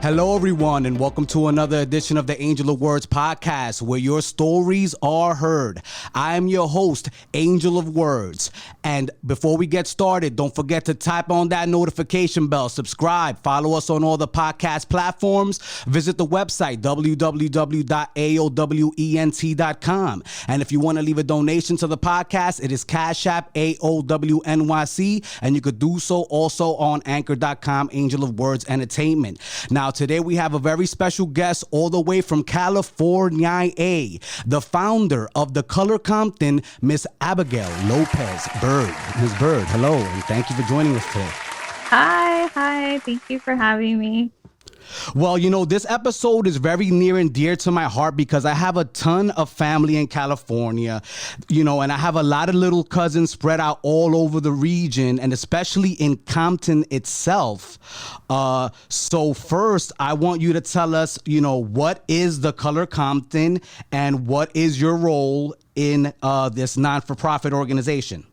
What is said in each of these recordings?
Hello, everyone, and welcome to another edition of the Angel of Words podcast, where your stories are heard. I am your host, Angel of Words. And before we get started, don't forget to tap on that notification bell, subscribe, follow us on all the podcast platforms, visit the website, www.aowent.com. And if you want to leave a donation to the podcast, it is Cash App AOWNYC, and you could do so also on anchor.com, Angel of Words Entertainment. Now, today we have a very special guest all the way from California, the founder of the Color Compton, Miss Abigail Lopez Bird. Ms. Bird, hello, and thank you for joining us today. Hi. Thank you for having me. Well, you know, this episode is very near and dear to my heart because I have a ton of family in California, you know, and I have a lot of little cousins spread out all over the region and especially in Compton itself. So first, I want you to tell us, you know, what is the Color Compton and what is your role in this non-for-profit organization?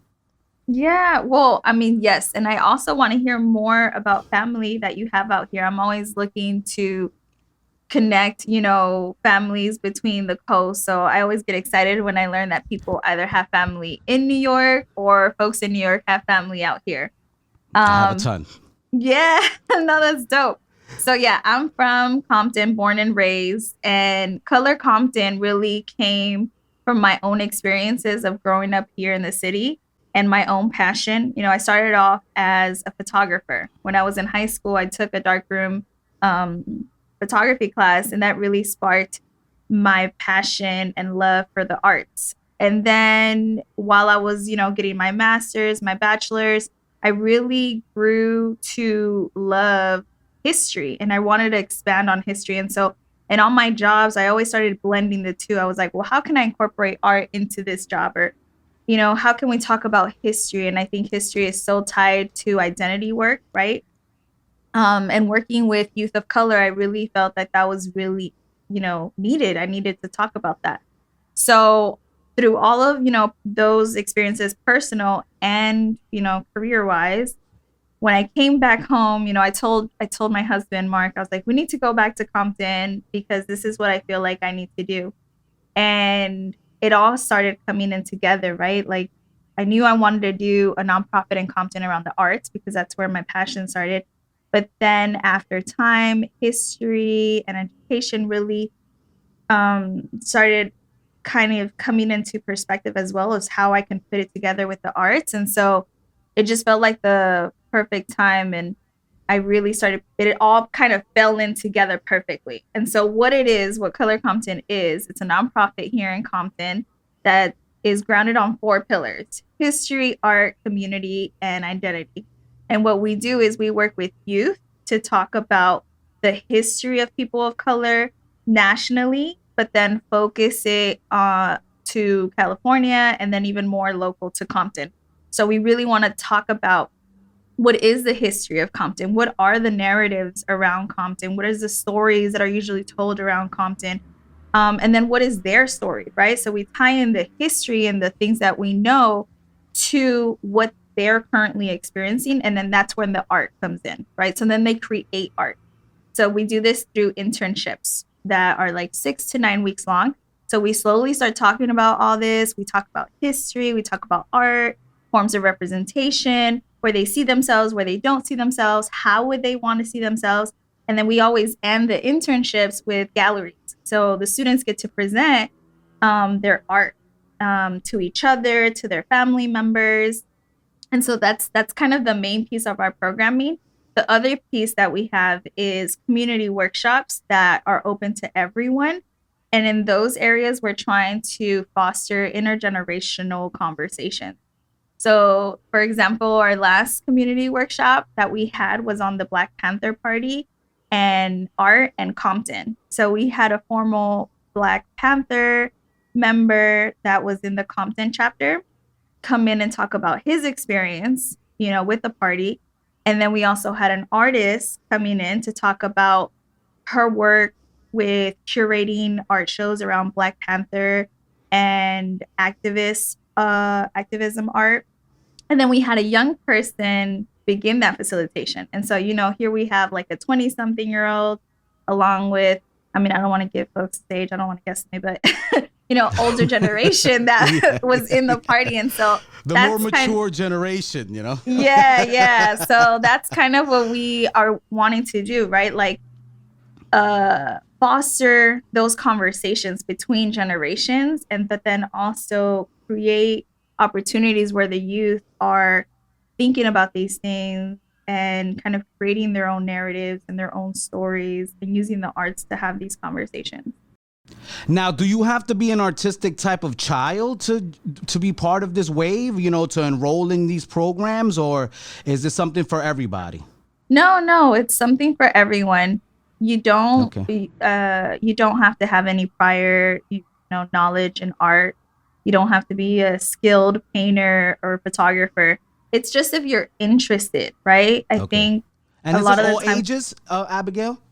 Yeah, well, I mean, yes. And I also want to hear more about family that you have out here. I'm always looking to connect, you know, families between the coast. So I always get excited when I learn that people either have family in New York or folks in New York have family out here. I have a ton. Yeah, no, that's dope. So yeah, I'm from Compton, born and raised, and Color Compton really came from my own experiences of growing up here in the city and my own passion. You know, I started off as a photographer. When I was in high school, I took a darkroom photography class, and that really sparked my passion and love for the arts. And then while I was, you know, getting my master's, my bachelor's, I really grew to love history and I wanted to expand on history. And so, and on my jobs, I always started blending the two. I was like, well, how can I incorporate art into this job? Or, you know, how can we talk about history? And I think history is so tied to identity work, right? And working with youth of color, I really felt that that was really, you know, needed. I needed to talk about that. So through all of, you know, those experiences, personal and, you know, career-wise, when I came back home, you know, I told my husband, Mark, I was like, we need to go back to Compton because this is what I feel like I need to do. And it all started coming in together, right? Like I knew I wanted to do a nonprofit in Compton around the arts because that's where my passion started. But then after time, history and education really started kind of coming into perspective as well as how I can put it together with the arts. And so it just felt like the perfect time. And I really started, it all kind of fell in together perfectly. And so what Color Compton is, it's a nonprofit here in Compton that is grounded on 4 pillars: history, art, community, and identity. And what we do is we work with youth to talk about the history of people of color nationally, but then focus it to California and then even more local to Compton. So we really want to talk about what is the history of Compton? What are the narratives around Compton? What is the stories that are usually told around Compton? And then what is their story, right? So we tie in the history and the things that we know to what they're currently experiencing. And then that's when the art comes in, right? So then they create art. So we do this through internships that are like 6 to 9 weeks long. So we slowly start talking about all this. We talk about history, we talk about art, forms of representation, where they see themselves, where they don't see themselves, how would they want to see themselves? And then we always end the internships with galleries. So the students get to present their art to each other, to their family members. And so that's kind of the main piece of our programming. The other piece that we have is community workshops that are open to everyone. And in those areas, we're trying to foster intergenerational conversations. So, for example, our last community workshop that we had was on the Black Panther Party and art and Compton. So we had a formal Black Panther member that was in the Compton chapter come in and talk about his experience, you know, with the party. And then we also had an artist coming in to talk about her work with curating art shows around Black Panther and activism art. And then we had a young person begin that facilitation. And so, you know, here we have like a 20-something-year-old along with, I mean, I don't want to give folks the age, I don't want to guess me, but older generation that was in the party. And so the more mature generation, Yeah. So that's kind of what we are wanting to do, right? Like foster those conversations between generations, but then also create opportunities where the youth are thinking about these things and kind of creating their own narratives and their own stories and using the arts to have these conversations. Now, do you have to be an artistic type of child to be part of this wave, to enroll in these programs, or is this something for everybody? No, it's something for everyone. You don't you don't have to have any prior knowledge in art. You don't have to be a skilled painter or photographer. It's just if you're interested, right? I think and a lot of all ages, Abigail?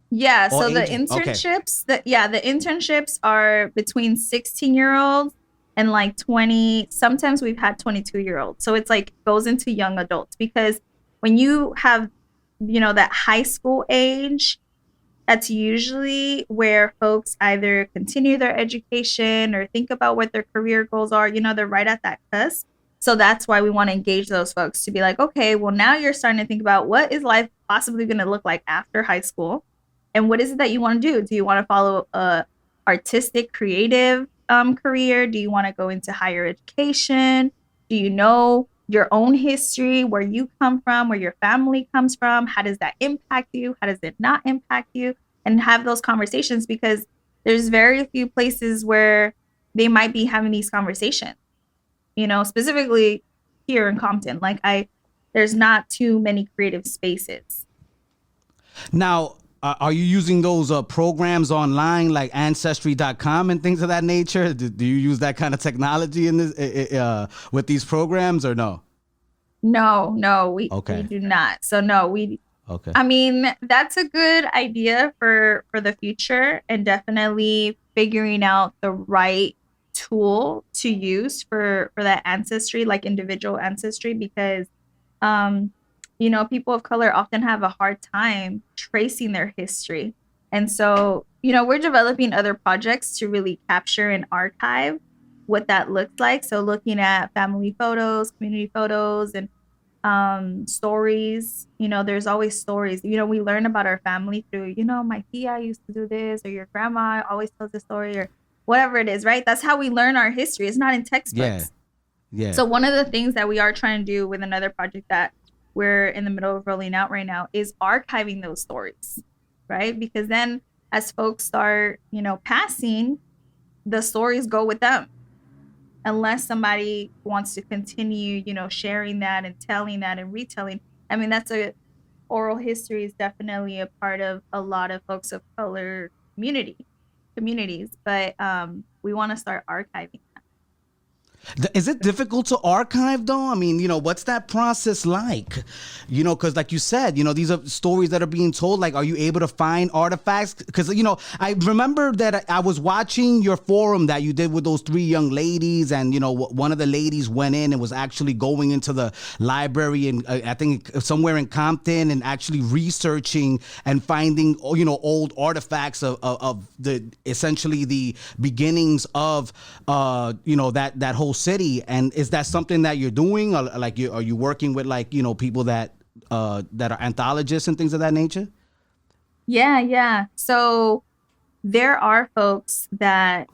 Yeah, all so the internships, the internships are between 16-year-olds and like 20. Sometimes we've had 22-year-olds. So it's like goes into young adults, because when you have that high school age, that's usually where folks either continue their education or think about what their career goals are. They're right at that cusp. So that's why we want to engage those folks to be like, okay, well, now you're starting to think about what is life possibly going to look like after high school. And what is it that you want to do? Do you want to follow a artistic, creative career? Do you want to go into higher education? Do you know your own history, where you come from, where your family comes from? How does that impact you? How does it not impact you? And have those conversations, because there's very few places where they might be having these conversations, specifically here in Compton. There's not too many creative spaces. Now, are you using those programs online like Ancestry.com and things of that nature? Do you use that kind of technology in this with these programs, or no? No, we do not. So no, I mean, that's a good idea for the future, and definitely figuring out the right tool to use for that ancestry, like individual ancestry, because people of color often have a hard time tracing their history. And so, we're developing other projects to really capture and archive what that looks like. So looking at family photos, community photos, and stories. There's always stories. We learn about our family through, my tia used to do this, or your grandma always tells a story, or whatever it is, right? That's how we learn our history. It's not in textbooks. Yeah. So one of the things that we are trying to do with another project that we're in the middle of rolling out right now is archiving those stories, right? Because then as folks start, passing, the stories go with them. Unless somebody wants to continue, sharing that and telling that and retelling. I mean, oral history is definitely a part of a lot of folks of color communities, but we want to start archiving. Is it difficult to archive though? I mean, what's that process like? Because like you said, these are stories that are being told. Like, are you able to find artifacts? Because, I remember that I was watching your forum that you did with those 3 young ladies, and, one of the ladies went in and was actually going into the library and I think somewhere in Compton and actually researching and finding, old artifacts of the essentially the beginnings of, that whole city. And is that something that you're doing, or are you working with people that are anthologists and things of that nature? Yeah. So there are folks that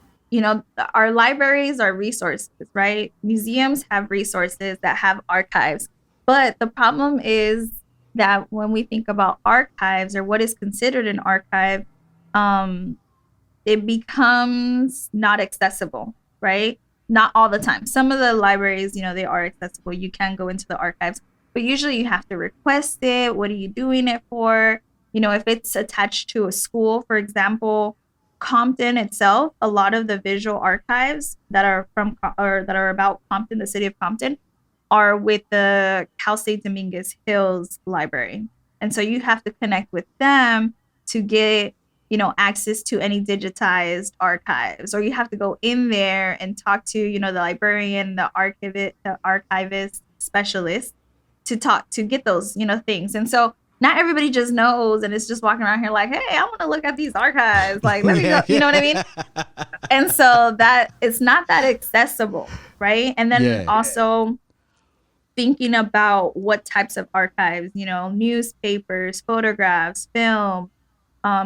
our libraries are resources, right? Museums have resources that have archives, but the problem is that when we think about archives, or what is considered an archive, it becomes not accessible, right? Not all the time. Some of the libraries, they are accessible. You can go into the archives, but usually you have to request it. What are you doing it for? If it's attached to a school, for example, Compton itself, a lot of the visual archives that are about Compton, the city of Compton, are with the Cal State Dominguez Hills Library. And so you have to connect with them to get access to any digitized archives, or you have to go in there and talk to, the librarian, the archivist specialist to get those, things. And so not everybody just knows and it's just walking around here like, hey, I want to look at these archives. Like, let me go. You know what I mean? And so that it's not that accessible, right? And then also thinking about what types of archives, you know, newspapers, photographs, film,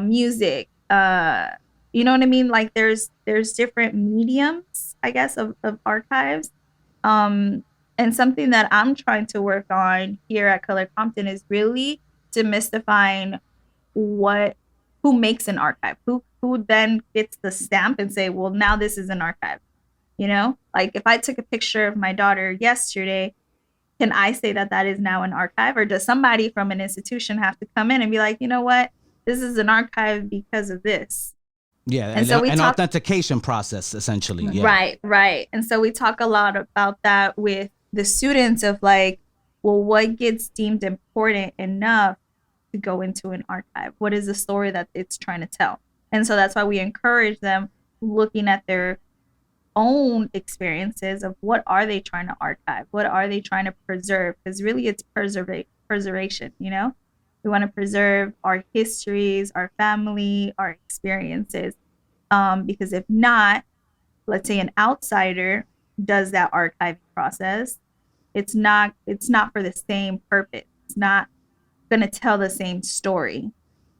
music, you know what I mean? Like there's different mediums, I guess, of archives. And something that I'm trying to work on here at Color Compton is really demystifying who makes an archive, who then gets the stamp and say, well, now this is an archive. You know, like if I took a picture of my daughter yesterday, can I say that that is now an archive, or does somebody from an institution have to come in and be like, you know what, this is an archive because of this? Yeah, and so an authentication process, essentially. Yeah. Right. And so we talk a lot about that with the students of like, well, what gets deemed important enough to go into an archive? What is the story that it's trying to tell? And so that's why we encourage them looking at their own experiences of what are they trying to archive? What are they trying to preserve? Because really it's preservation, you know? We want to preserve our histories, our family, our experiences. Because if not, let's say an outsider does that archiving process, it's not for the same purpose. It's not going to tell the same story.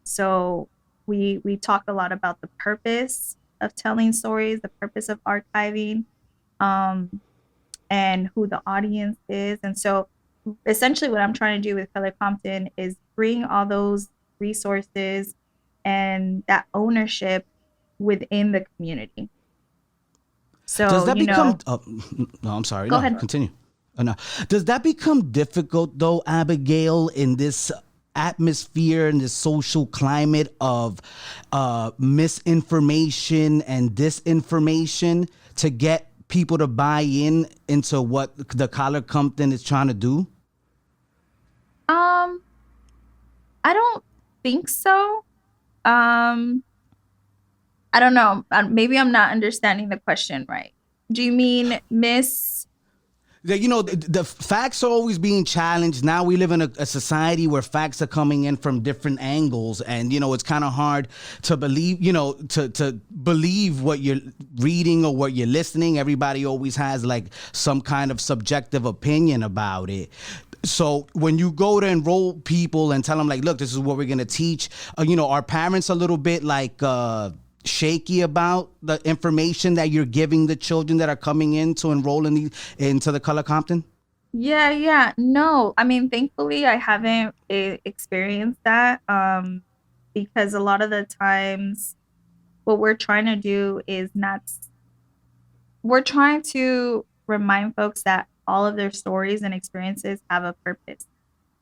So we talk a lot about the purpose of telling stories, the purpose of archiving, and who the audience is. And so essentially what I'm trying to do with Color Compton is bring all those resources and that ownership within the community. So does that become no, I'm sorry. Go ahead. Continue. No. Does that become difficult though, Abigail, in this atmosphere and this social climate of misinformation and disinformation to get people to buy into what the Color Compton is trying to do? I don't think so. I don't know. Maybe I'm not understanding the question right. Do you mean You know, the facts are always being challenged. Now we live in a society where facts are coming in from different angles. And, you know, it's kind of hard to believe, you know, to believe what you're reading or what you're listening. Everybody always has like some kind of subjective opinion about it. So when you go to enroll people and tell them like, look, this is what we're going to teach, you know, are parents a little bit like shaky about the information that you're giving the children that are coming in to enroll into the Color Compton? Yeah. No, I mean, thankfully I haven't experienced that, because a lot of the times what we're trying to do is we're trying to remind folks that all of their stories and experiences have a purpose.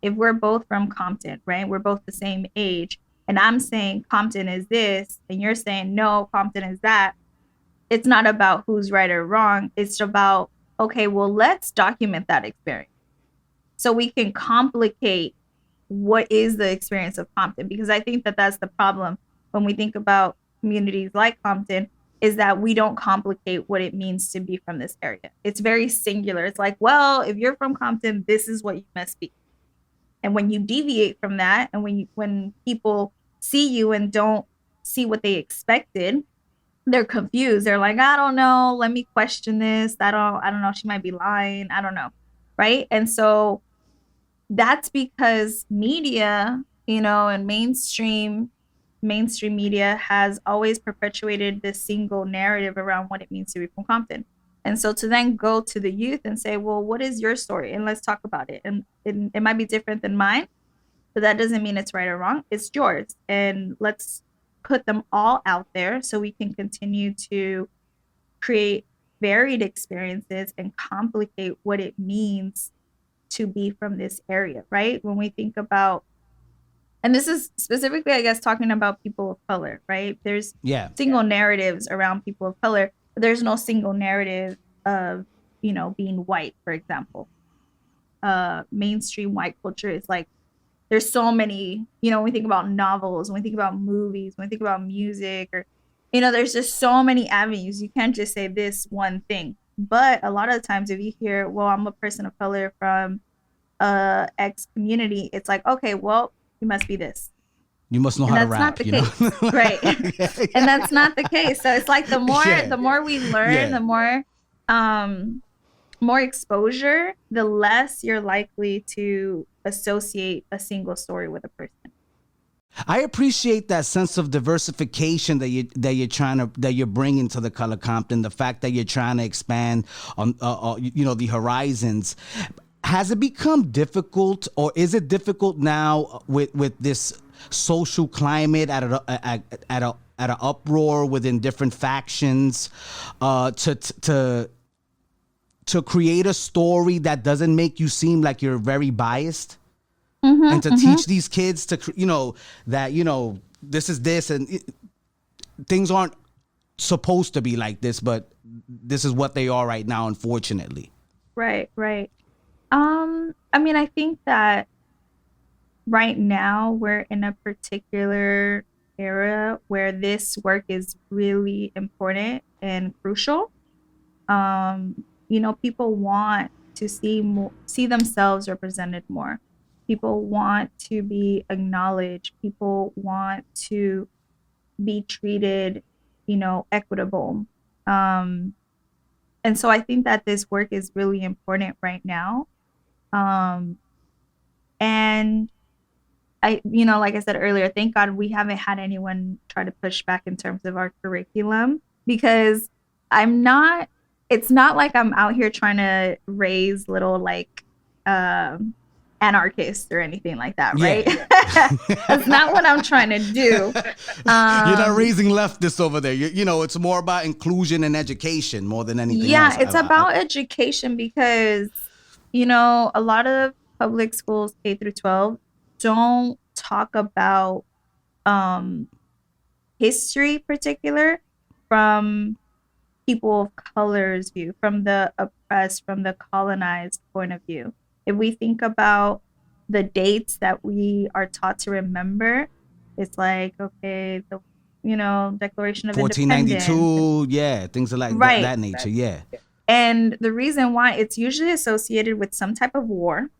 If we're both from Compton, right? We're both the same age, and I'm saying Compton is this, and you're saying, no, Compton is that. It's not about who's right or wrong. It's about, okay, well, let's document that experience so we can complicate what is the experience of Compton. Because I think that that's the problem when we think about communities like Compton, is that we don't complicate what it means to be from this area. It's very singular. It's like, well, if you're from Compton, this is what you must be. And when you deviate from that, and when people see you and don't see what they expected, they're confused. They're like, I don't know. Let me question this. I don't know. She might be lying. I don't know. Right. And so that's because media, you know, and mainstream media has always perpetuated this single narrative around what it means to be from Compton. And so to then go to the youth and say, well, what is your story? And let's talk about it. And it might be different than mine, but that doesn't mean it's right or wrong. It's yours. And let's put them all out there so we can continue to create varied experiences and complicate what it means to be from this area, right? When we think about, and this is specifically, I guess, talking about people of color, right? There's single narratives around people of color, but there's no single narrative of, you know, being white, for example. Mainstream white culture is like, there's so many, you know, when we think about novels, when we think about movies, when we think about music, or, you know, there's just so many avenues. You can't just say this one thing. But a lot of the times if you hear, well, I'm a person of color from X community, it's like, okay, well, you must be this. You must know And how to that's rap. not the You case. know? Right. Yeah. And that's not the case. So it's like the more we learn, Yeah. the more exposure, the less you're likely to associate a single story with a person. I appreciate that sense of diversification that you're bringing to the Color Compton. The fact that you're trying to expand on the horizons. Has it become difficult, or is it difficult now with this social climate at an uproar within different factions, to create a story that doesn't make you seem like you're very biased? And to teach these kids to, that, this is this, and things aren't supposed to be like this, but this is what they are right now, unfortunately. Right. I mean, I think that right now we're in a particular era where this work is really important and crucial. People want to see themselves represented more. People want to be acknowledged. People want to be treated, equitable. And so I think that this work is really important right now. And like I said earlier, thank God we haven't had anyone try to push back in terms of our curriculum, because it's not like I'm out here trying to raise little anarchists or anything like that, right? Yeah. That's not what I'm trying to do. You're not raising leftists over there. It's more about inclusion and education more than anything else. Yeah, it's about education, because, a lot of public schools, K through 12, don't talk about history particular from people of color's view, from the oppressed, from the colonized point of view. If we think about the dates that we are taught to remember, it's like, okay, the Declaration of 1492, yeah, things of that nature, yeah. And the reason why, it's usually associated with some type of war,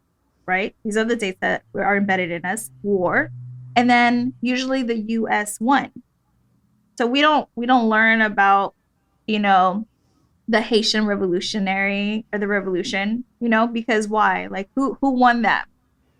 right? These are the dates that are embedded in us, war. And then usually the US won. So we don't learn about, the Haitian revolutionary or the revolution, because why? Like who won that?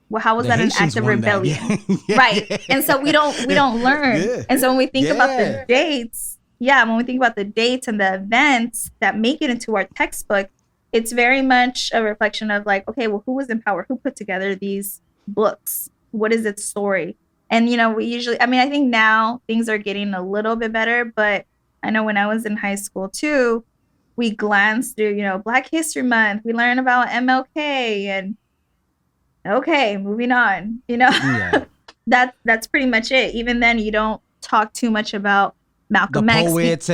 Well, how was that an act of rebellion? Yeah. Right. Yeah. And so we don't learn. Yeah. And so when we think about the dates, when we think about the dates and the events that make it into our textbook, it's very much a reflection of like, okay, well, who was in power? Who put together these books? What is its story? And, we usually, I think now things are getting a little bit better, but I know when I was in high school too, we glanced through, Black History Month. We learned about MLK and okay, moving on, Yeah. That's pretty much it. Even then, you don't talk too much about Malcolm X. The poets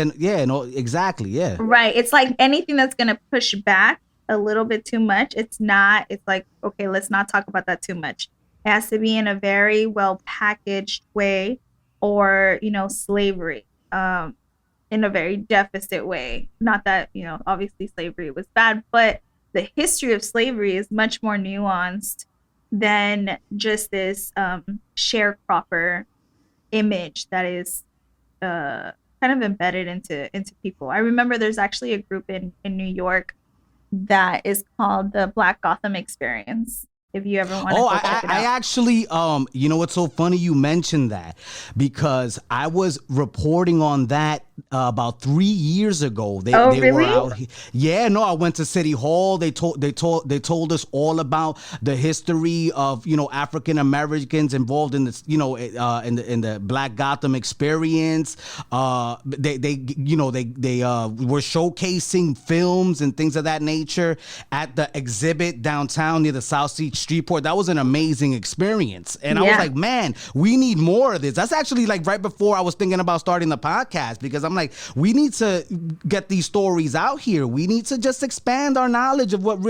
exactly, yeah. Right. It's like anything that's going to push back a little bit too much. It's like, okay, let's not talk about that too much. It has to be in a very well packaged way, or, slavery. In a very deficit way. Not that, obviously slavery was bad, but the history of slavery is much more nuanced than just this sharecropper image that is kind of embedded into people. I remember there's actually a group in New York that is called the Black Gotham Experience. If you ever want to check it out. I actually, what's so funny you mentioned that, because I was reporting on that about 3 years ago. They really? were out here. Yeah, no, I went to City Hall. They told us all about the history of, African Americans involved in this, in the Black Gotham experience. They were showcasing films and things of that nature at the exhibit downtown near the South Street Streetport. That was an amazing experience. And I was like, man, we need more of this. That's actually like right before I was thinking about starting the podcast, because because I'm like, we need to get these stories out here. We need to just expand our knowledge of what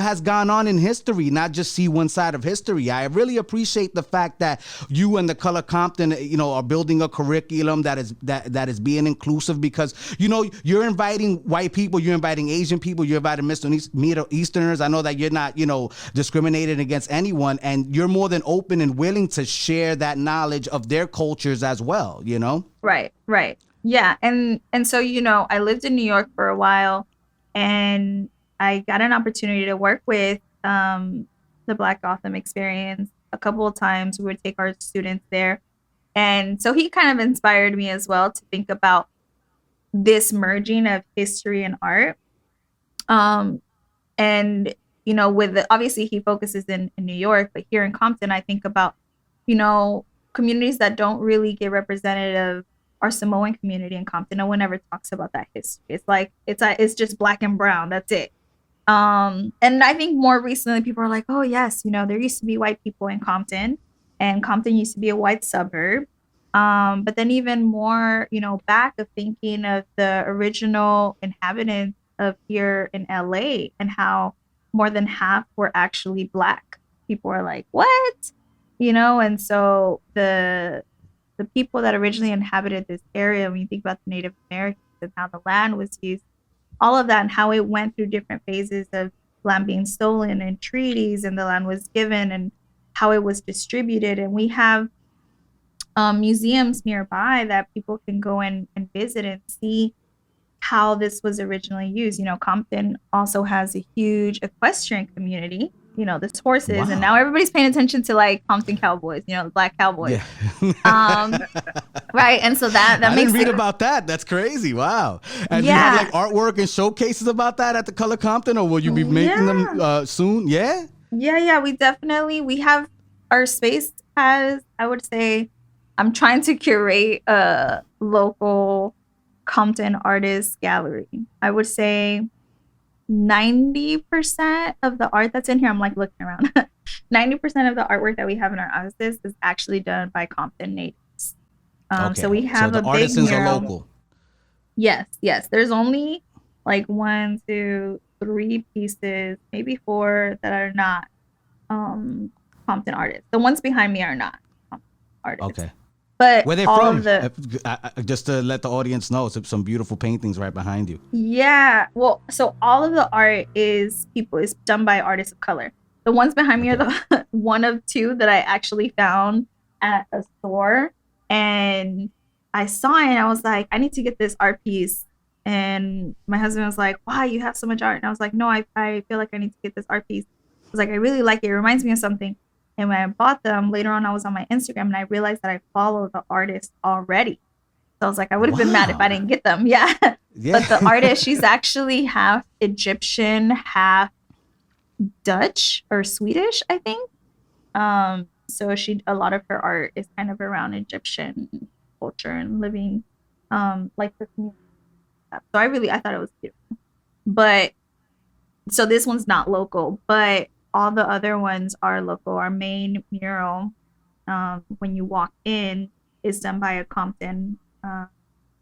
has gone on in history, not just see one side of history. I really appreciate the fact that you and the Color Compton, are building a curriculum that is being inclusive, because you're inviting white people, you're inviting Asian people, you're inviting Middle Easterners. I know that you're not discriminating against anyone, and you're more than open and willing to share that knowledge of their cultures as well. Right. Yeah, and so I lived in New York for a while, and I got an opportunity to work with the Black Gotham Experience a couple of times. We would take our students there, and so he kind of inspired me as well to think about this merging of history and art. And obviously he focuses in New York, but here in Compton, I think about communities that don't really get represented of our Samoan community in Compton. No one ever talks about that history. It's like it's just black and brown. That's it. And I think more recently people are like, oh yes, there used to be white people in Compton, and Compton used to be a white suburb. But then even more, back of thinking of the original inhabitants of here in LA, and how more than half were actually Black. People are like, what? And so the people that originally inhabited this area, when you think about the Native Americans and how the land was used, all of that, and how it went through different phases of land being stolen and treaties, and the land was given, and how it was distributed. And we have museums nearby that people can go and visit and see how this was originally used. Compton also has a huge equestrian community. There's horses, wow. And now everybody's paying attention to like Compton cowboys, the Black cowboys. Yeah. Right. And so that I makes didn't read about that. That's crazy. Wow. And you have like artwork and showcases about that at the Color Compton, or will you be making them soon? Yeah. Yeah. We have our space has, I would say, I'm trying to curate a local Compton artist gallery. I would say 90% of the art that's in here, I'm like looking around, 90% of the artwork that we have in our offices is actually done by Compton natives. Okay. So we have a big mural. Are local. Yes. There's only like 1, 2, 3 pieces, maybe 4 that are not Compton artists. The ones behind me are not Compton artists. Okay. But where they from? Just to let the audience know, some beautiful paintings right behind you. Yeah. Well, so all of the art is done by artists of color. The ones behind me are the one of 2 that I actually found at a store, and I saw it and I was like, I need to get this art piece. And my husband was like, wow, you have so much art. And I was like, no, I feel like I need to get this art piece. I was like, I really like it. It reminds me of something. And when I bought them, later on, I was on my Instagram and I realized that I follow the artist already. So I was like, I would have been mad if I didn't get them. Yeah. But the artist, she's actually half Egyptian, half Dutch or Swedish, I think. So a lot of her art is kind of around Egyptian culture and living like the community. So I thought it was beautiful. But so this one's not local, but all the other ones are local. Our main mural, when you walk in, is done by a Compton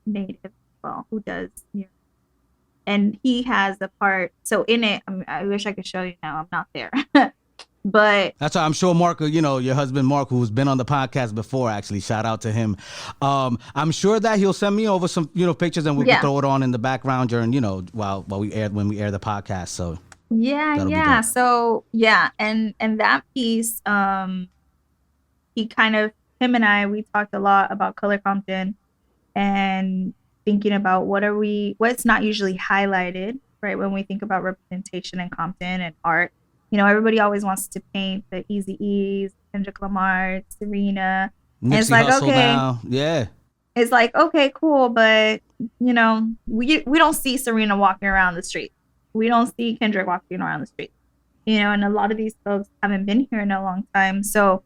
native as well, who does murals. And he has a part. So in it, I wish I could show you now. I'm not there. But that's why I'm sure Mark, your husband Mark, who's been on the podcast before, actually, shout out to him. I'm sure that he'll send me over some, pictures, and we can throw it on in the background during, when we air the podcast. So yeah. So and that piece, him and I, we talked a lot about Color Compton and thinking about what's not usually highlighted, right? When we think about representation in Compton and art, everybody always wants to paint the Eazy-E's, Kendrick Lamar, Serena. And it's like, okay, now. Yeah. It's like, okay, cool. But, we don't see Serena walking around the street. We don't see Kendrick walking around the street, and a lot of these folks haven't been here in a long time. So,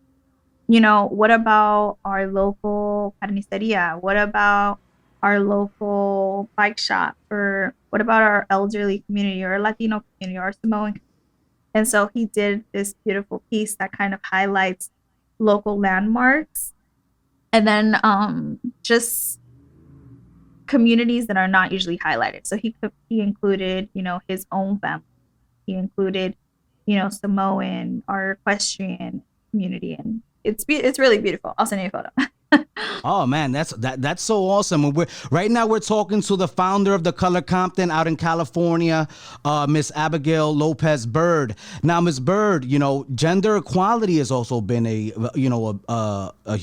what about our local carniceria? What about our local bike shop? Or what about our elderly community or Latino community or Samoan community? And so he did this beautiful piece that kind of highlights local landmarks. And then just communities that are not usually highlighted. So he included, his own family. He included, Samoan or equestrian community, and it's really beautiful. I'll send you a photo. Oh man, that's so awesome. And right now we're talking to the founder of the Color Compton out in California, Miss Abigail Lopez Bird. Now, Miss Bird, gender equality has also been a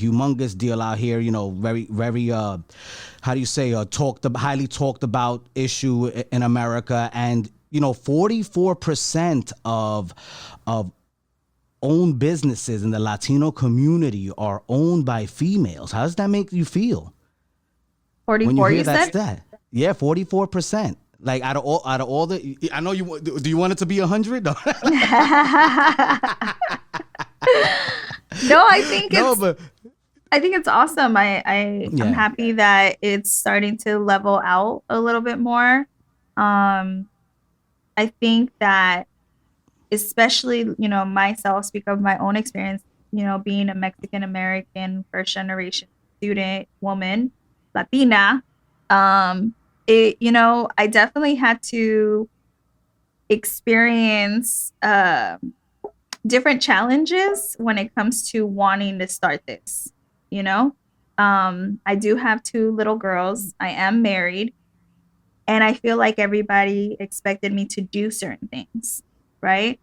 humongous deal out here. Very very how do you say highly talked about issue in America, and 44% of owned businesses in the Latino community are owned by females. How does that make you feel? 44, when you hear you that said? stat? Yeah, 44%. Like out of all the, I know you. Do you want it to be 100? No, No, I think no, it's but I think it's awesome. I'm yeah, happy that it's starting to level out a little bit more. I think that, especially, myself, speak of my own experience, being a Mexican American first generation student woman, Latina, I definitely had to experience different challenges when it comes to wanting to start this, you know? I do have 2 little girls. I am married, and I feel like everybody expected me to do certain things, right?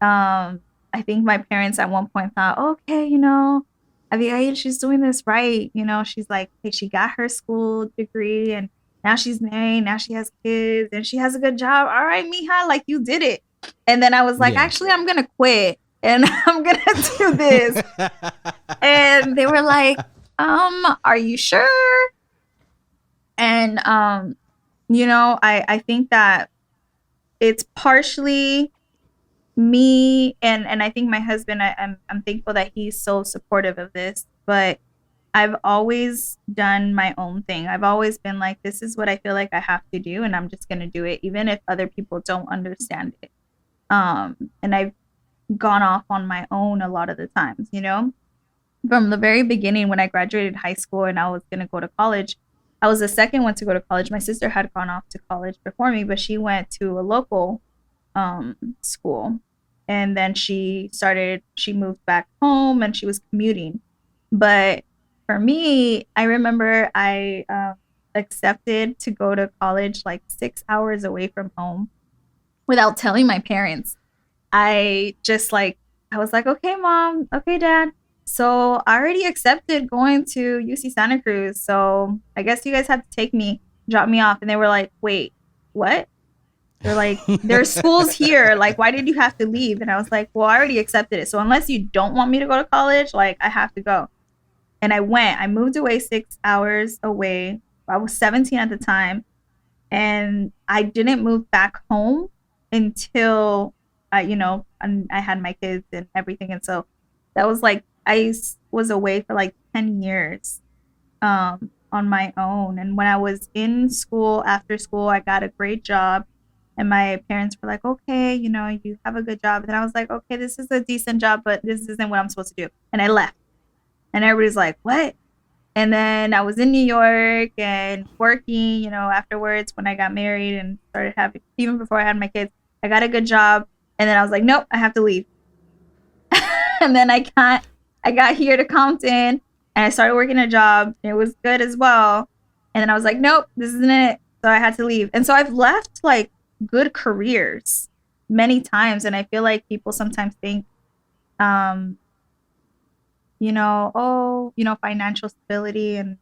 I think my parents at one point thought, okay, Abigail, she's doing this right. She's like, hey, she got her school degree, and now she's married. Now she has kids, and she has a good job. All right, mija, like, you did it. And then I was like, yeah. actually, I'm going to quit and I'm going to do this. And they were like, are you sure? And, I think that it's partially me, and I think my husband, I'm thankful that he's so supportive of this, but I've always done my own thing. I've always been like, this is what I feel like I have to do, and I'm just going to do it, even if other people don't understand it. And I've gone off on my own a lot of the times, from the very beginning. When I graduated high school and I was going to go to college, I was the second one to go to college. My sister had gone off to college before me, but she went to a local school, and then she moved back home, and she was commuting. But for me, I remember I accepted to go to college like 6 hours away from home without telling my parents. I was like, okay, mom, okay, dad. So I already accepted going to UC Santa Cruz. So I guess you guys have to drop me off. And they were like, wait, what? They're like, there's schools here. Like, why did you have to leave? And I was like, well, I already accepted it. So unless you don't want me to go to college, like, I have to go. And I moved away 6 hours away. I was 17 at the time. And I didn't move back home until I had my kids and everything. And so that was like, I was away for like 10 years on my own. And when I was in school, after school, I got a great job. And my parents were like, okay, you have a good job. And I was like, okay, this is a decent job, but this isn't what I'm supposed to do. And I left. And everybody's like, what? And then I was in New York and working, afterwards when I got married and started having, even before I had my kids, I got a good job. And then I was like, nope, I have to leave. And then I got here to Compton, and I started working a job. And it was good as well. And then I was like, nope, this isn't it. So I had to leave. And so I've left like good careers many times. And I feel like people sometimes think, financial stability and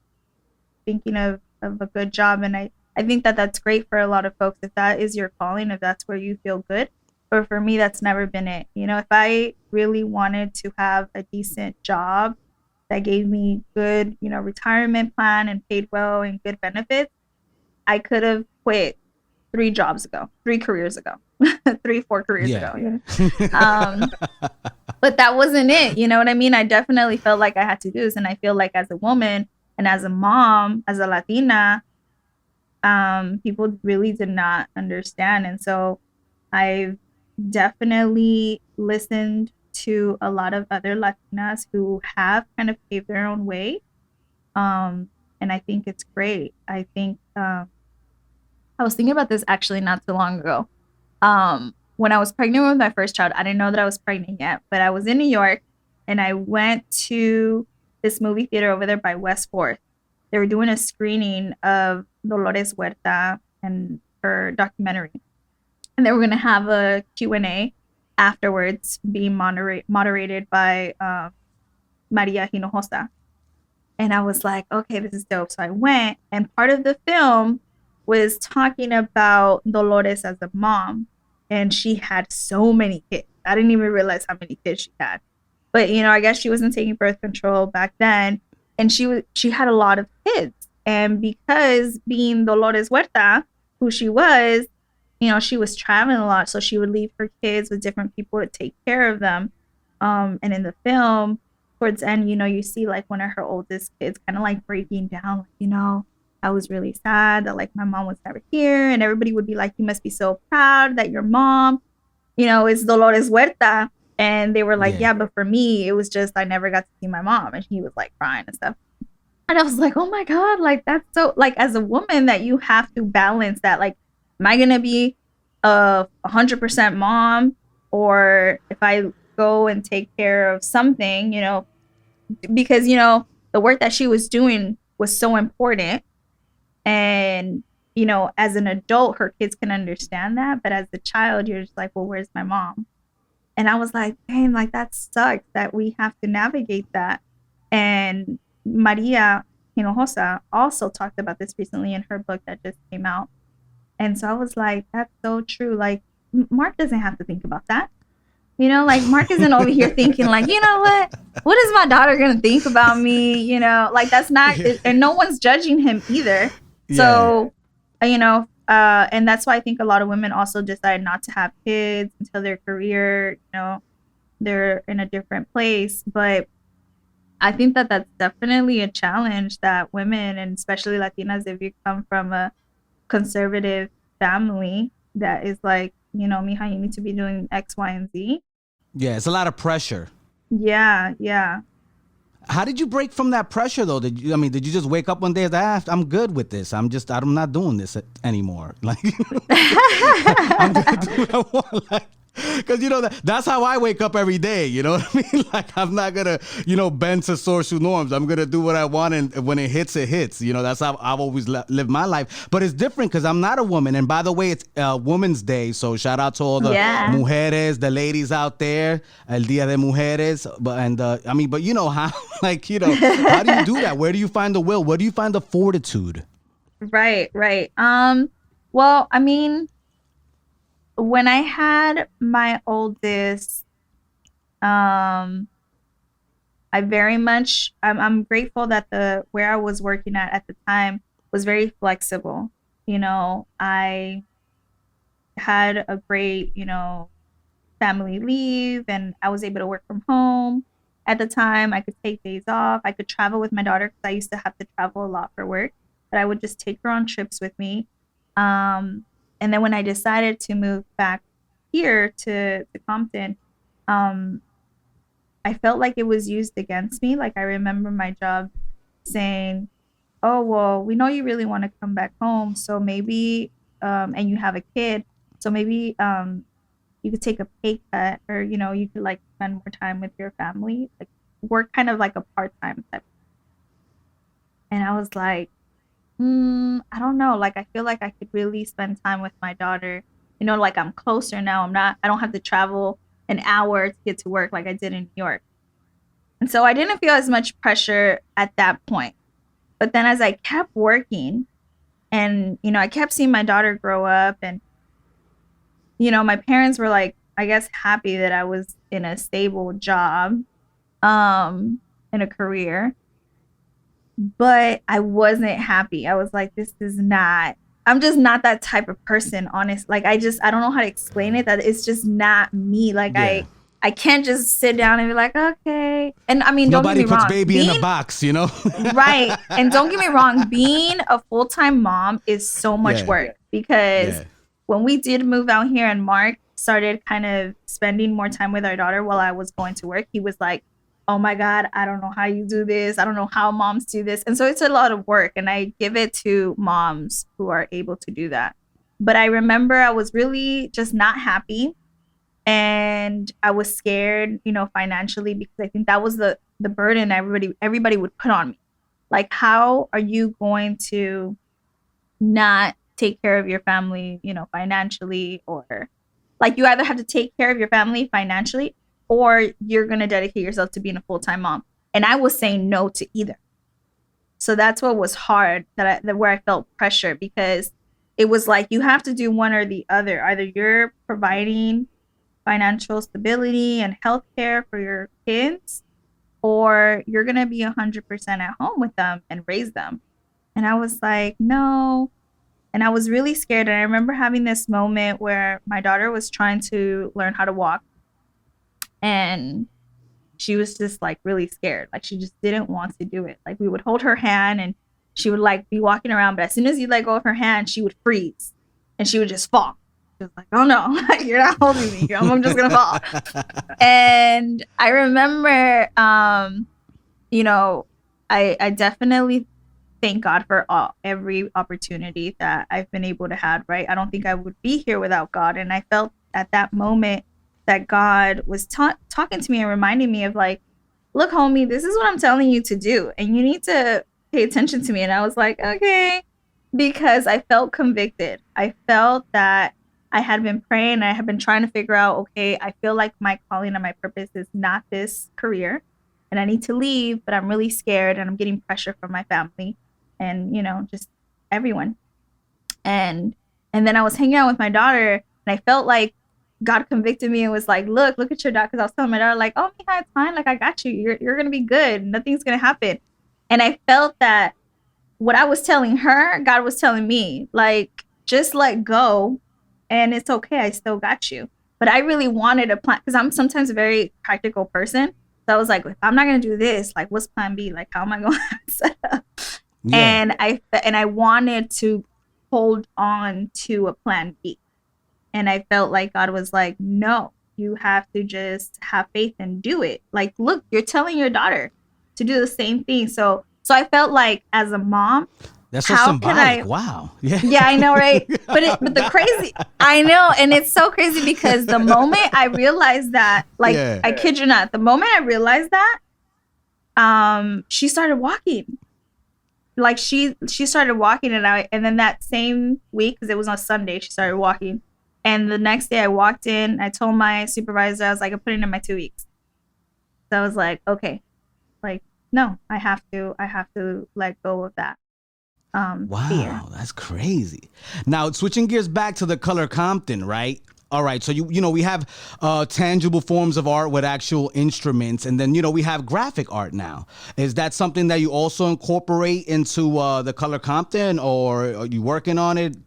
thinking of a good job. And I think that that's great for a lot of folks if that is your calling, if that's where you feel good. But for me, that's never been it. If I really wanted to have a decent job that gave me good, retirement plan and paid well and good benefits, I could have quit 3 careers ago, 4 careers Yeah. ago. But that wasn't it. You know what I mean? I definitely felt like I had to do this. And I feel like as a woman and as a mom, as a Latina, people really did not understand. And so I've definitely listened to a lot of other Latinas who have kind of paved their own way. And I think it's great. I think I was thinking about this actually not too long ago. When I was pregnant with my first child, I didn't know that I was pregnant yet, but I was in New York and I went to this movie theater over there by West 4th. They were doing a screening of Dolores Huerta and her documentary. And they were going to have a Q&A afterwards being moderated by Maria Hinojosa. And I was like, okay, this is dope. So I went, and part of the film was talking about Dolores as a mom. And she had so many kids. I didn't even realize how many kids she had. But, you know, I guess she wasn't taking birth control back then. And she had a lot of kids. And because being Dolores Huerta, who she was, you know, she was traveling a lot. So she would leave her kids with different people to take care of them. And in the film, towards the end, you know, you see like one of her oldest kids kind of like breaking down, like, you know, I was really sad that like my mom was never here. And everybody would be like, you must be so proud that your mom, you know, is Dolores Huerta. And they were like, yeah, but for me, it was just I never got to see my mom. And he was like crying and stuff. And I was like, oh my God, like that's so, like as a woman that you have to balance that. Like, am I going to be a 100% mom? Or if I go and take care of something, you know, because, you know, the work that she was doing was so important. And, you know, as an adult, her kids can understand that. But as a child, you're just like, well, where's my mom? And I was like, dang, like that sucks that we have to navigate that. And Maria Hinojosa also talked about this recently in her book that just came out. And so I was like, that's so true. Like, Mark doesn't have to think about that. You know, like Mark isn't over here thinking like, you know what is my daughter going to think about me? You know, like that's not, and no one's judging him either. Yeah. So, you know, and that's why I think a lot of women also decide not to have kids until their career, you know, they're in a different place. But I think that that's definitely a challenge that women, and especially Latinas, if you come from a conservative family that is like, you know, mija, you need to be doing X, Y, and Z. Yeah, it's a lot of pressure. Yeah, yeah. How did you break from that pressure though? Did you just wake up one day and say, I'm good with this. I'm not doing this anymore. Like, I'm gonna do what I want. Like, because, you know, that's how I wake up every day. You know what I mean? Like, I'm not going to, you know, bend to social norms. I'm going to do what I want. And when it hits, it hits. You know, that's how I've always lived my life. But it's different because I'm not a woman. And by the way, it's Women's Day. So shout out to all the mujeres, the ladies out there. El Día de Mujeres. But you know how, like, you know, how do you do that? Where do you find the will? Where do you find the fortitude? Right. Well, I mean, when I had my oldest, I'm grateful that where I was working at the time was very flexible. You know, I had a great, you know, family leave, and I was able to work from home at the time. I could take days off. I could travel with my daughter because I used to have to travel a lot for work, but I would just take her on trips with me. And then when I decided to move back here to Compton, I felt like it was used against me. Like I remember my job saying, oh, well, we know you really want to come back home. So maybe, and you have a kid. So maybe you could take a pay cut, or, you know, you could like spend more time with your family, like work kind of like a part-time type. And I was like, I don't know. Like, I feel like I could really spend time with my daughter. You know, like I'm closer now. I don't have to travel an hour to get to work like I did in New York. And so I didn't feel as much pressure at that point. But then as I kept working and, you know, I kept seeing my daughter grow up, and, you know, my parents were like, I guess, happy that I was in a stable job, in a career. But I wasn't happy. I was like, I'm just not that type of person, honest. Like, I don't know how to explain it, that it's just not me. Like, yeah. I can't just sit down and be like, okay. And I mean, nobody don't get me wrong. Nobody puts baby in a box, you know? Right. And don't get me wrong, being a full-time mom is so much work, because when we did move out here and Mark started kind of spending more time with our daughter while I was going to work, he was like, oh my God, I don't know how you do this. I don't know how moms do this. And so it's a lot of work. And I give it to moms who are able to do that. But I remember I was really just not happy. And I was scared, financially, because I think that was the burden everybody would put on me. Like, how are you going to not take care of your family, financially, or like you either have to take care of your family financially or you're going to dedicate yourself to being a full-time mom. And I was saying no to either. So that's what was hard, where I felt pressure, because it was like, you have to do one or the other. Either you're providing financial stability and healthcare for your kids, or you're going to be 100% at home with them and raise them. And I was like, no. And I was really scared. And I remember having this moment where my daughter was trying to learn how to walk. And she was just like really scared. Like, she just didn't want to do it. Like, we would hold her hand and she would like be walking around. But as soon as you let go of her hand, she would freeze and she would just fall. She was like, oh no, you're not holding me. I'm just going to fall. And I remember, I definitely thank God for every opportunity that I've been able to have, right? I don't think I would be here without God. And I felt at that moment that God was talking to me and reminding me of like, look, homie, this is what I'm telling you to do. And you need to pay attention to me. And I was like, okay, because I felt convicted. I felt that I had been praying. I had been trying to figure out, okay, I feel like my calling and my purpose is not this career and I need to leave, but I'm really scared and I'm getting pressure from my family and, just everyone. And then I was hanging out with my daughter and I felt like God convicted me and was like, look at your daughter. Because I was telling my daughter, like, oh, Mija, it's fine. Like, I got you. You're going to be good. Nothing's going to happen. And I felt that what I was telling her, God was telling me, like, just let go. And it's okay. I still got you. But I really wanted a plan, because I'm sometimes a very practical person. So I was like, if I'm not going to do this, like, what's plan B? Like, how am I going to set up? Yeah. And I wanted to hold on to a plan B. And I felt like God was like, no, you have to just have faith and do it. Like, look, you're telling your daughter to do the same thing. So I felt like as a mom, that's so symbolic. Wow. Yeah, I know, right? But the crazy, I know. And it's so crazy because the moment I realized that, like, I kid you not, the moment I realized that, she started walking. Like, she started walking, and then that same week, because it was on Sunday, she started walking. And the next day I walked in, I told my supervisor, I was like, I'm putting in my 2 weeks. So I was like, okay, like, no, I have to let go of that. Wow, fear. That's crazy. Now, switching gears back to the color Compton, right? All right, so we have tangible forms of art with actual instruments, and then we have graphic art now. Is that something that you also incorporate into the color Compton, or are you working on it?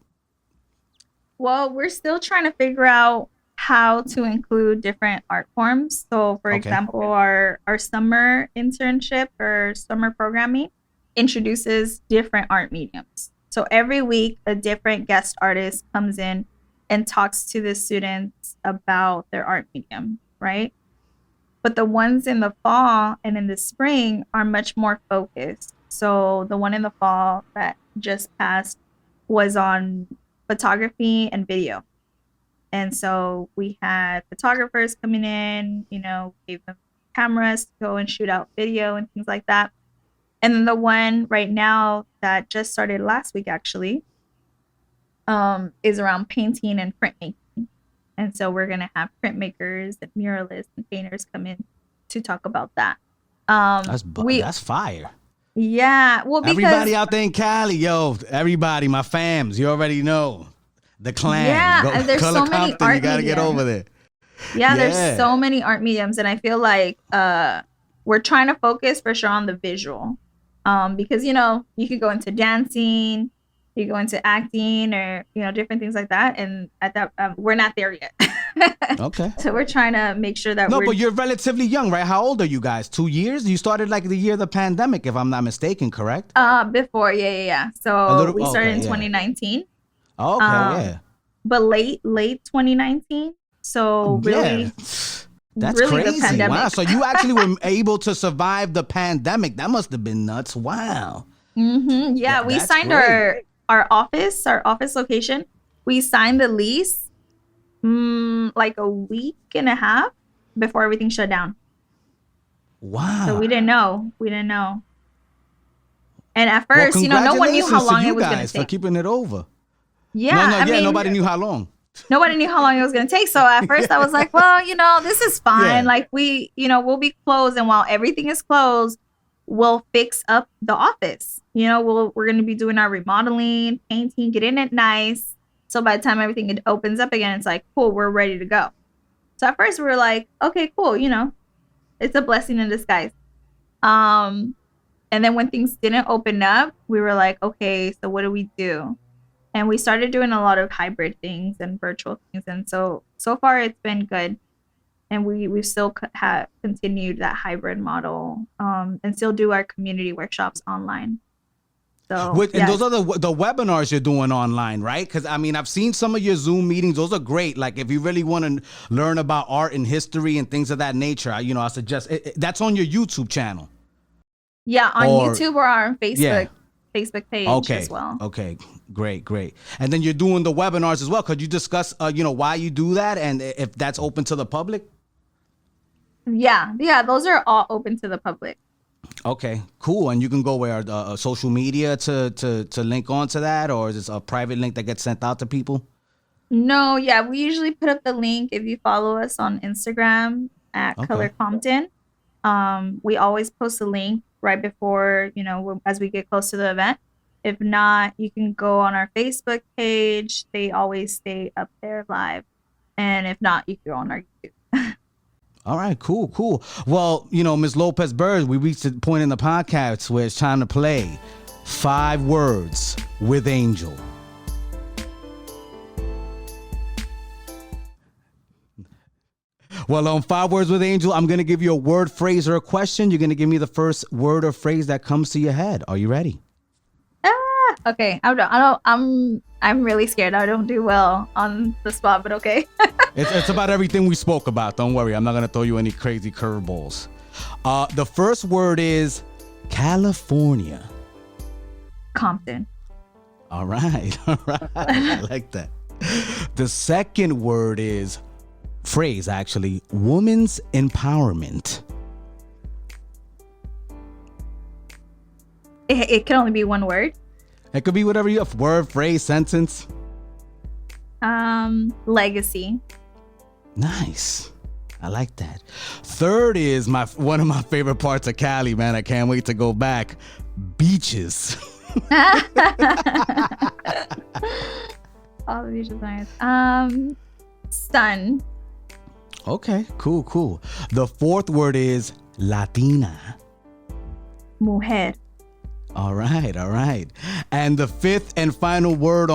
Well, we're still trying to figure out how to include different art forms. So, for example, our summer internship or summer programming introduces different art mediums. So every week, a different guest artist comes in and talks to the students about their art medium, right? But the ones in the fall and in the spring are much more focused. So the one in the fall that just passed was on photography and video. And so we had photographers coming in, gave them cameras to go and shoot out video and things like that. And then the one right now that just started last week, actually, is around painting and printmaking. And so we're going to have printmakers and muralists and painters come in to talk about that. That's fire. Yeah. Well, because everybody out there in Cali, everybody, my fams, you already know the clan. Yeah, there's Color so many Compton, art you got to get over there. Yeah, there's so many art mediums. And I feel like we're trying to focus for sure on the visual. Because, you could go into dancing, you go into acting or, different things like that. And at that, we're not there yet. Okay. So we're trying to make sure that but you're relatively young, right? How old are you guys? 2 years? You started like the year of the pandemic, if I'm not mistaken, correct? Before, yeah. So we started in 2019. Okay, yeah. But late 2019. So really, That's really crazy. the pandemic. Wow. So you actually were able to survive the pandemic. That must have been nuts. Wow. Yeah, we That's signed great. our office location. We signed the lease like a week and a half before everything shut down. So Wow. we didn't know. We didn't know. And at Well, first, no one knew how congratulations to long it you was going to guys for take. keeping it over. Yeah, I mean, Nobody knew how long. nobody knew how long it was going to take. So at first I was like, well, this is fine. Yeah. Like we'll be closed. And while everything is closed, we'll fix up the office. We're going to be doing our remodeling, painting, getting it nice. So by the time everything opens up again, it's like, cool, we're ready to go. So at first we were like, okay, cool. It's a blessing in disguise. And then when things didn't open up, we were like, okay, so what do we do? And we started doing a lot of hybrid things and virtual things. And so far it's been good. And we still have continued that hybrid model and still do our community workshops online. So, And those are the webinars you're doing online, right? Because I mean, I've seen some of your Zoom meetings. Those are great. Like if you really want to learn about art and history and things of that nature, I suggest that's on your YouTube channel. Yeah, on YouTube or on Facebook. Facebook page as well. Okay, great. And then you're doing the webinars as well. Could you discuss, why you do that and if that's open to the public? Yeah, those are all open to the public. Okay, cool. And you can go where social media to link onto that, or is it a private link that gets sent out to people? No, yeah, we usually put up the link if you follow us on Instagram at Color Compton. We always post a link right before, as we get close to the event. If not, you can go on our Facebook page. They always stay up there live. And if not, you can go on our YouTube. All right, cool. Well, Ms. Lopez Bird, we reached a point in the podcast where it's time to play 5 Words with Angel. Well, on 5 Words with Angel, I'm going to give you a word, phrase, or a question. You're going to give me the first word or phrase that comes to your head. Are you ready? Okay. I'm really scared. I don't do well on the spot, but okay. It's about everything we spoke about. Don't worry. I'm not going to throw you any crazy curveballs. The first word is California. Compton. All right. I like that. The second word is phrase, actually, women's empowerment. It can only be one word. It could be whatever you have. Word, phrase, sentence. Legacy. Nice. I like that. Third is one of my favorite parts of Cali, man. I can't wait to go back. Beaches. All the beaches are nice. Sun. Okay, cool. The fourth word is Latina. Mujer. All right. And the fifth and final word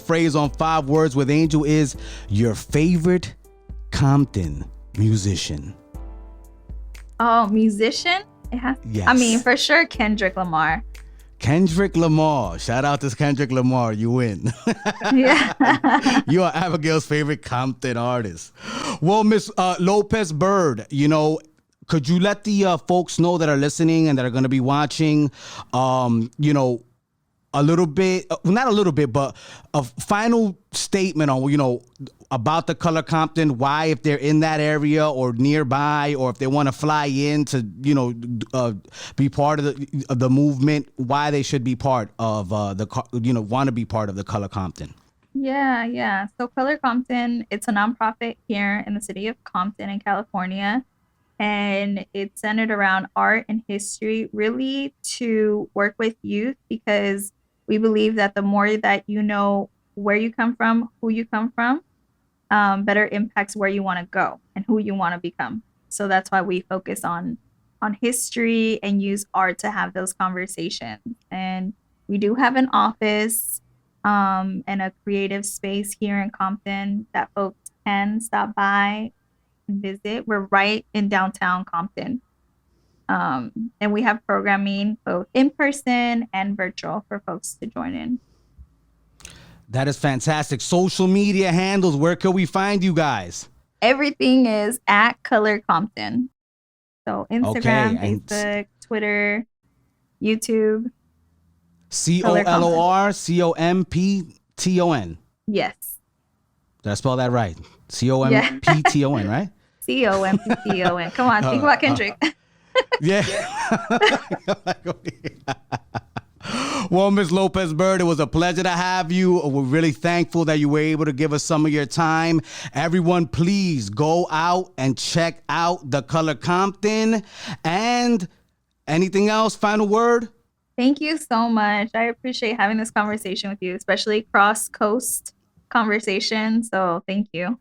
phrase on 5 Words with Angel is your favorite Compton musician. Oh, musician? Yes. I mean, for sure, Kendrick Lamar. Kendrick Lamar. Shout out to Kendrick Lamar. You win. Yeah. You are Abigail's favorite Compton artist. Well, Miss Lopez Bird, could you let the folks know that are listening and that are going to be watching, a little bit, not a little bit, but a final statement on, about the Color Compton, why, if they're in that area or nearby, or if they want to fly in to, be part of the movement, why they should be part of want to be part of the Color Compton. Yeah. So Color Compton, it's a nonprofit here in the city of Compton in California. And it's centered around art and history, really to work with youth, because we believe that the more that you know where you come from, who you come from, better impacts where you want to go and who you want to become. So that's why we focus on history and use art to have those conversations. And we do have an office and a creative space here in Compton that folks can stop by and visit. We're right in downtown Compton. And we have programming both in person and virtual for folks to join in. That is fantastic. Social media handles, where can we find you guys? Everything is at Color Compton. So Instagram, Okay, Facebook, Twitter, YouTube. COLORCOMPTON. Yes. Did I spell that right? Yeah. COMPTON, right? COMPTON. Come on, think about Kendrick. Yeah. Well, Ms. Lopez Bird, it was a pleasure to have you. We're really thankful that you were able to give us some of your time. Everyone, please go out and check out the Color Compton. And anything else? Final word? Thank you so much. I appreciate having this conversation with you, especially cross-coast conversation. So thank you.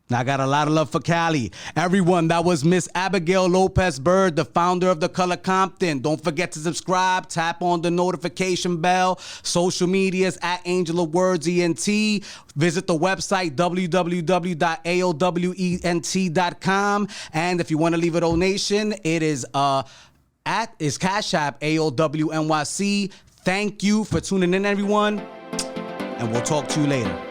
I got a lot of love for Cali. Everyone, that was Miss Abigail Lopez Bird, the founder of the Color Compton. Don't forget to subscribe, tap on the notification bell. Social medias at Angel of Words ENT. Visit the website www.aowent.com. And if you want to leave a donation, it is Cash App AOWNYC. Thank you for tuning in, everyone, and we'll talk to you later.